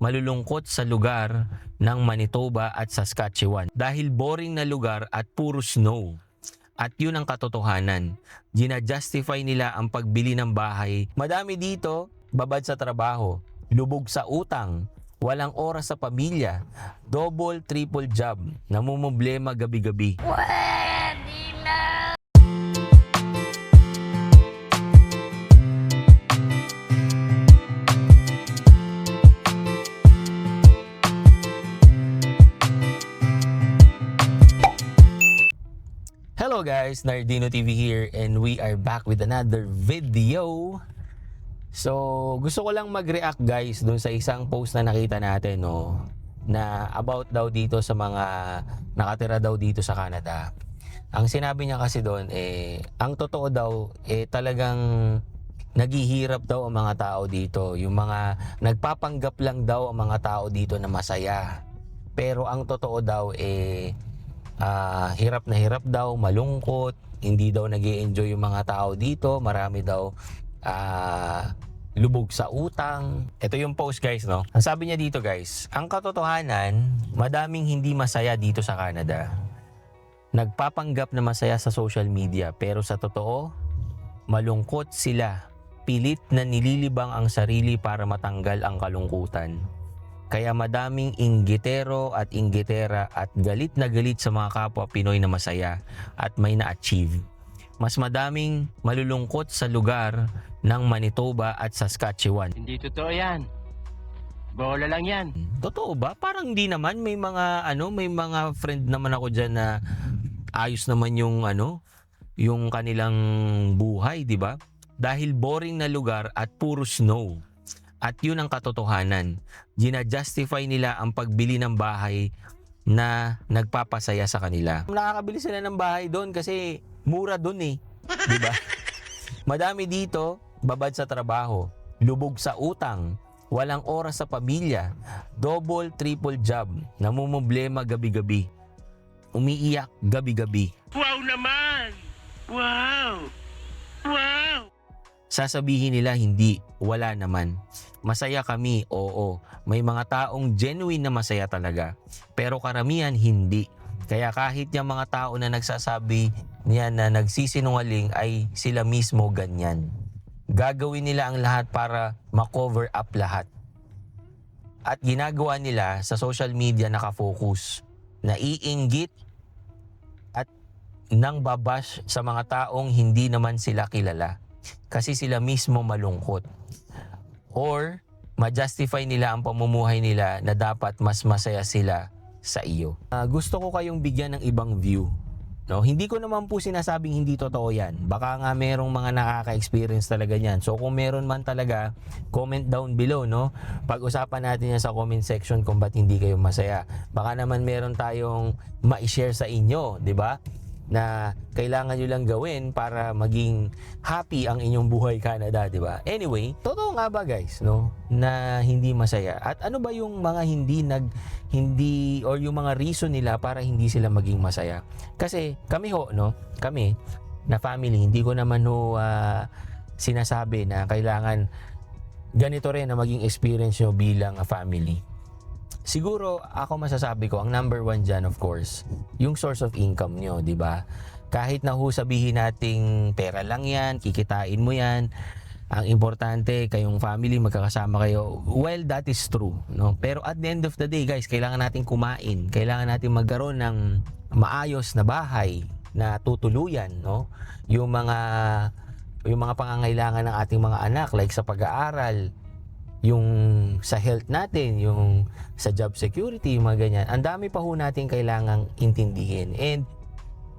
malulungkot sa lugar ng Manitoba at Saskatchewan dahil boring na lugar at puro snow. At yun ang katotohanan. Gina-justify nila ang pagbili ng bahay. Madami dito, babad sa trabaho, lubog sa utang, walang oras sa pamilya, double, triple job, namumblema gabi-gabi. Hello guys, Nardino TV here and we are back with another video. So, gusto ko lang mag-react guys dun sa isang post na nakita natin, no, na about daw dito sa mga nakatira daw dito sa Canada. Ang sinabi niya kasi doon ang totoo daw talagang naghihirap daw ang mga tao dito. Yung mga nagpapanggap lang daw ang mga tao dito na masaya. Pero ang totoo daw hirap na hirap daw, malungkot, hindi daw nag-i-enjoy yung mga tao dito, marami daw lubog sa utang. Ito yung post guys, no? Ang sabi niya dito guys, ang katotohanan, madaming hindi masaya dito sa Canada. Nagpapanggap na masaya sa social media, pero sa totoo, malungkot sila. Pilit na nililibang ang sarili para matanggal ang kalungkutan. Kaya madaming inggitero at inggitera at galit na galit sa mga kapwa Pinoy na masaya at may na-achieve. Mas madaming malulungkot sa lugar ng Manitoba at Saskatchewan. Hindi totoo yan. Bola lang yan. Totoo ba? Parang hindi naman. May mga may mga friend naman ako dyan na ayos naman yung yung kanilang buhay, di ba? Dahil boring na lugar at puro snow. At yun ang katotohanan. Gina-justify nila ang pagbili ng bahay na nagpapasaya sa kanila. Nakakabili sila ng bahay doon kasi mura doon di ba? Madami dito, babad sa trabaho, lubog sa utang, walang oras sa pamilya, double, triple job, namumblema gabi-gabi, umiiyak gabi-gabi. Wow naman! Wow! Wow! Sasabihin nila hindi, wala naman. Masaya kami, oo. May mga taong genuine na masaya talaga. Pero karamihan hindi. Kaya kahit yung mga tao na nagsasabi niya na nagsisinungaling ay sila mismo ganyan. Gagawin nila ang lahat para ma-cover up lahat. At ginagawa nila sa social media nakafocus. Naiinggit at nang babash sa mga taong hindi naman sila kilala. Kasi sila mismo malungkot. Or ma-justify nila ang pamumuhay nila na dapat mas masaya sila sa iyo. Gusto ko kayong bigyan ng ibang view. No, hindi ko naman po sinasabing hindi totoo yan. Baka nga merong mga nakaka-experience talaga niyan. So kung meron man talaga, comment down below, no? Pag-usapan natin yan sa comment section kung ba't hindi kayo masaya. Baka naman meron tayong ma-share sa inyo, di ba? Na kailangan nyo lang gawin para maging happy ang inyong buhay Canada, di ba? Anyway, totoo nga ba guys, no, na hindi masaya? At ano ba yung mga hindi or yung mga reason nila para hindi sila maging masaya? Kasi kami kami na family, hindi ko naman sinasabi na kailangan ganito rin na maging experience nyo bilang family. Siguro ako masasabi ko ang number one dyan, of course, yung source of income nyo, di ba? Kahit na sabihin nating pera lang yan, kikitain mo yan, ang importante kayong family magkakasama kayo. Well, that is true, no? Pero at the end of the day guys, kailangan natin kumain, kailangan natin magkaroon ng maayos na bahay na tutuluyan, no? Yung mga pangangailangan ng ating mga anak, like sa pag-aaral, yung sa health natin, yung sa job security, yung mga ganyan. Ang dami pa ho natin kailangang intindihin. And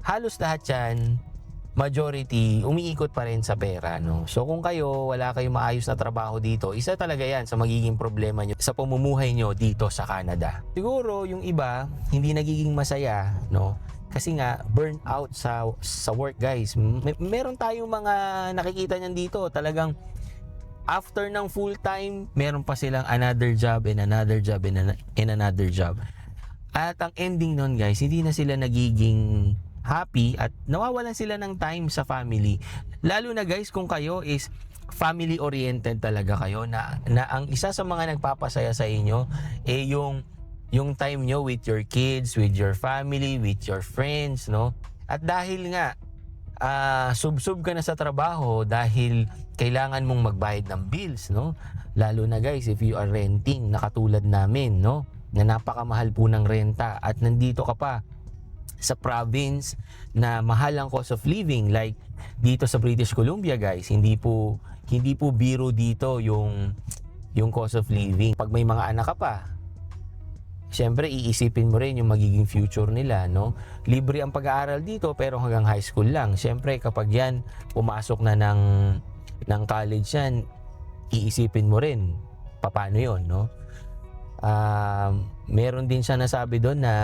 halos lahat yan, majority, umiikot pa rin sa pera, no? So kung kayo, wala kayong maayos na trabaho dito, isa talaga yan sa magiging problema nyo sa pamumuhay nyo dito sa Canada. Siguro yung iba, hindi nagiging masaya, no? Kasi nga, burnout sa work, guys. Meron tayong mga nakikita niyan dito, talagang after ng full time, meron pa silang another job and another job and another job. At ang ending nun guys, hindi na sila nagiging happy at nawawalan sila ng time sa family. Lalo na guys kung kayo is family-oriented talaga kayo, na ang isa sa mga nagpapasaya sa inyo yung time nyo with your kids, with your family, with your friends, no? At dahil nga sub-sub ka na sa trabaho dahil kailangan mong magbayad ng bills, no? Lalo na guys, if you are renting, na katulad namin, no? Na napakamahal po ng renta at nandito ka pa sa province na mahal ang cost of living, like dito sa British Columbia guys, hindi po biro dito yung cost of living. Pag may mga anak ka pa, syempre iisipin mo rin yung magiging future nila, no? Libre ang pag-aaral dito pero hanggang high school lang. Syempre kapag yan pumasok na ng college yan, iisipin mo rin paano yon, no? Meron din siya nasabi doon na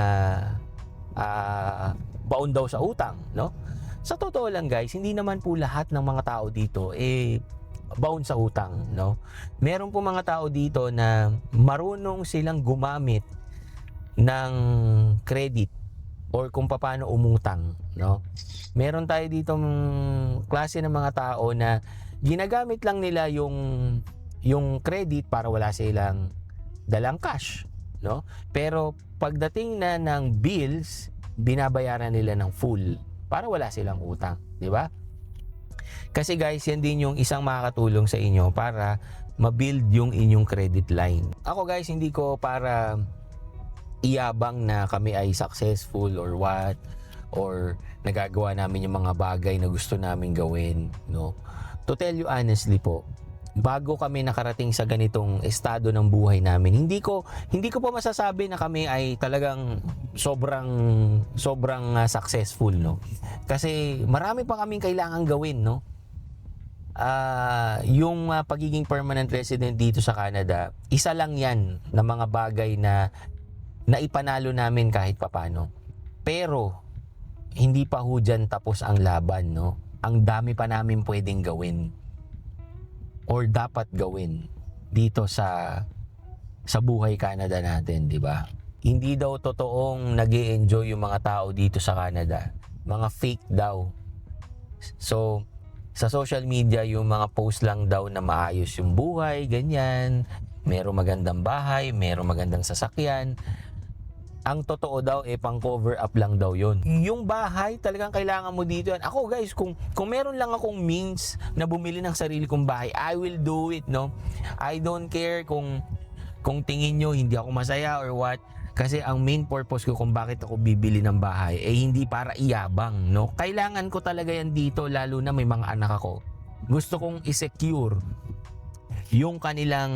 baon daw sa utang, no? Sa totoo lang guys, hindi naman po lahat ng mga tao dito baon sa utang, no? Meron po mga tao dito na marunong silang gumamit ng credit or kung paano umutang, no? Meron tayo ditong klase ng mga tao na ginagamit lang nila yung credit para wala silang dalang cash, no? Pero pagdating na ng bills, binabayaran nila ng full para wala silang utang, di ba? Kasi guys, yan din yung isang makakatulong sa inyo para ma-build yung inyong credit line. Ako guys, hindi ko para iyabang na kami ay successful or what, or nagagawa namin yung mga bagay na gusto namin gawin, no? To tell you honestly po, bago kami nakarating sa ganitong estado ng buhay namin, hindi ko pa masasabi na kami ay talagang sobrang successful, no? Kasi marami pa kaming kailangan gawin, no? Yung pagiging permanent resident dito sa Canada, isa lang yan na mga bagay na ipanalo namin kahit papano. Pero hindi pa ho dyan tapos ang laban, no? Ang dami pa namin pwedeng gawin or dapat gawin dito sa buhay Canada natin, di ba? Hindi daw totoong nag-e-enjoy yung mga tao dito sa Canada. Mga fake daw. So, sa social media, yung mga post lang daw na maayos yung buhay, ganyan. Merong magandang bahay, merong magandang sasakyan. Ang totoo daw, pang cover up lang daw yon. Yung bahay, talagang kailangan mo dito yan. Ako guys, kung meron lang akong means na bumili ng sarili kong bahay, I will do it, no? I don't care kung tingin nyo hindi ako masaya or what. Kasi ang main purpose ko kung bakit ako bibili ng bahay, hindi para iyabang, no? Kailangan ko talaga yan dito, lalo na may mga anak ako. Gusto kong i-secure yung kanilang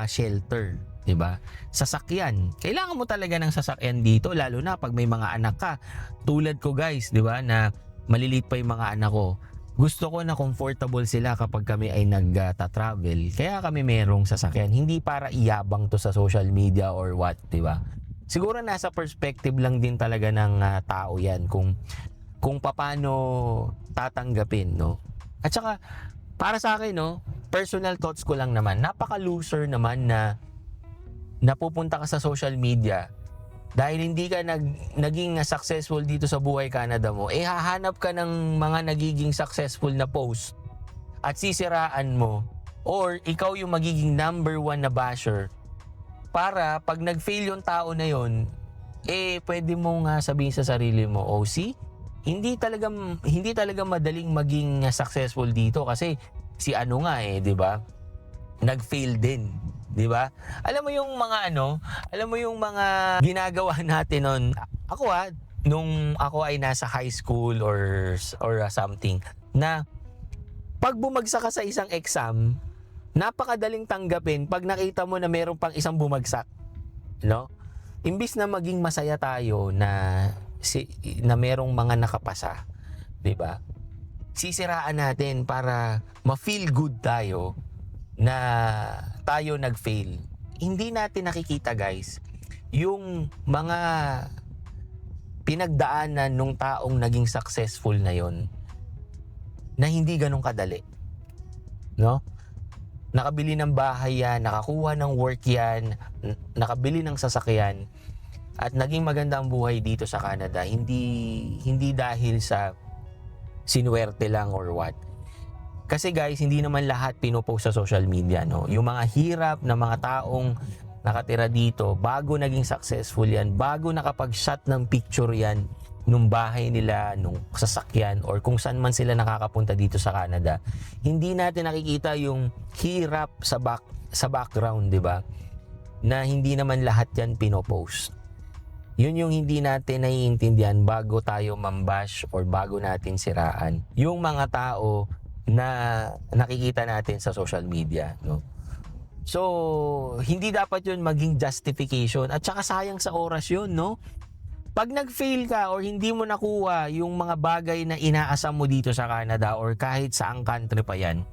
shelter. Diba? Sasakyan. Kailangan mo talaga ng sasakyan dito, lalo na pag may mga anak ka. Tulad ko guys, diba, na maliliit pa yung mga anak ko. Gusto ko na comfortable sila kapag kami ay nagta-travel. Kaya kami merong sasakyan. Hindi para iyabang to sa social media or what, diba? Siguro nasa perspective lang din talaga ng tao yan kung paano tatanggapin, no? At saka, para sa akin, no, personal thoughts ko lang naman, napaka-loser naman na napupunta ka sa social media dahil hindi ka naging successful dito sa buhay Canada mo, hahanap ka ng mga nagiging successful na post at sisiraan mo, or ikaw yung magiging number 1 na basher para pag nag-fail yung tao na yon, pwede mong sabihin sa sarili mo, see, hindi talaga madaling maging successful dito kasi si ano nga di ba? Nag-fail din. 'Di ba? Alam mo yung mga ginagawa natin noon. Ako nung ako ay nasa high school or something, na pag bumagsak ka sa isang exam, napakadaling tanggapin pag nakita mo na meron pang isang bumagsak, no? Imbis na maging masaya tayo na merong mga nakapasa, 'di ba? Sisiraan natin para ma-feel good tayo na tayo nag-fail. Hindi natin nakikita guys yung mga pinagdaanan nung taong naging successful na yon, na hindi ganun kadali, no? Nakabili ng bahay yan, nakakuha ng work yan, nakabili ng sasakyan, at naging maganda ang buhay dito sa Canada. Hindi dahil sa sinuwerte lang or what. Kasi guys, hindi naman lahat pinopost sa social media, no? Yung mga hirap na mga taong nakatira dito, bago naging successful yan, bago nakapag-shot ng picture yan, nung bahay nila, nung sasakyan, or kung saan man sila nakakapunta dito sa Canada, hindi natin nakikita yung hirap sa background, di ba? Na hindi naman lahat yan pinopost. Yun yung hindi natin naiintindihan bago tayo mambash or bago natin siraan yung mga tao na nakikita natin sa social media, no? So, hindi dapat yun maging justification at saka sayang sa oras yun, no? Pag nag-fail ka or hindi mo nakuha yung mga bagay na inaasam mo dito sa Canada or kahit saang country pa yan,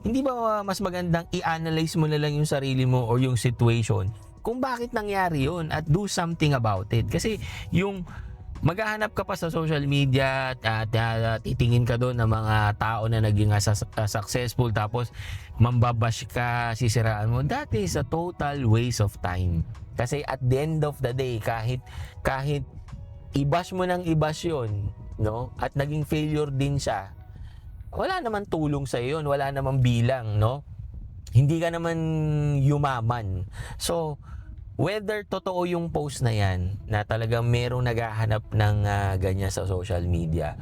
hindi ba mas magandang i-analyze mo na lang yung sarili mo or yung situation kung bakit nangyari yun at do something about it? Kasi yung maghahanap ka pa sa social media at titingin ka doon ng mga tao na naging successful tapos mambabash ka, sisiraan mo, that is a total waste of time. Kasi at the end of the day, kahit i-bash mo ng i-bash yun, no? At naging failure din siya, wala naman tulong sa yun, wala naman bilang, no? Hindi ka naman yumaman. So, whether totoo yung post na yan, na talagang merong naghahanap ng ganyan sa social media,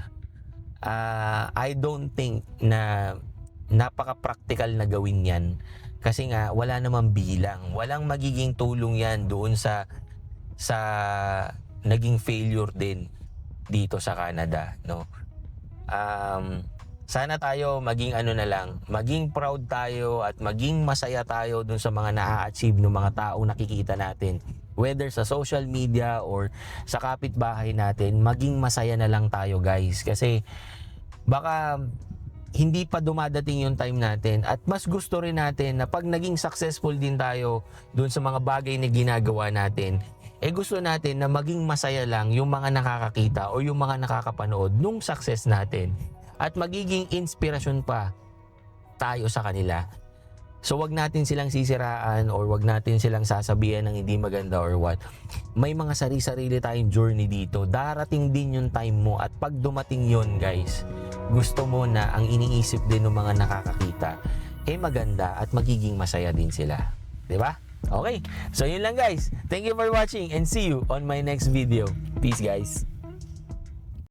I don't think na napaka-practical na gawin yan. Kasi nga, wala namang bilang. Walang magiging tulong yan doon sa naging failure din dito sa Canada, no? Sana tayo maging maging proud tayo at maging masaya tayo dun sa mga na-achieve ng mga taong nakikita natin. Whether sa social media or sa kapitbahay natin, maging masaya na lang tayo, guys. Kasi baka hindi pa dumadating yung time natin at mas gusto rin natin na pag naging successful din tayo dun sa mga bagay na ginagawa natin, gusto natin na maging masaya lang yung mga nakakakita o yung mga nakakapanood nung success natin. At magiging inspirasyon pa tayo sa kanila. So wag natin silang sisiraan or wag natin silang sasabihan ng hindi maganda or what. May mga sarili-sarili tayong journey dito. Darating din yung time mo at pag dumating yun, guys, gusto mo na ang iniisip din ng mga nakakakita maganda at magiging masaya din sila. 'Di ba? Okay. So yun lang, guys. Thank you for watching and see you on my next video. Peace, guys.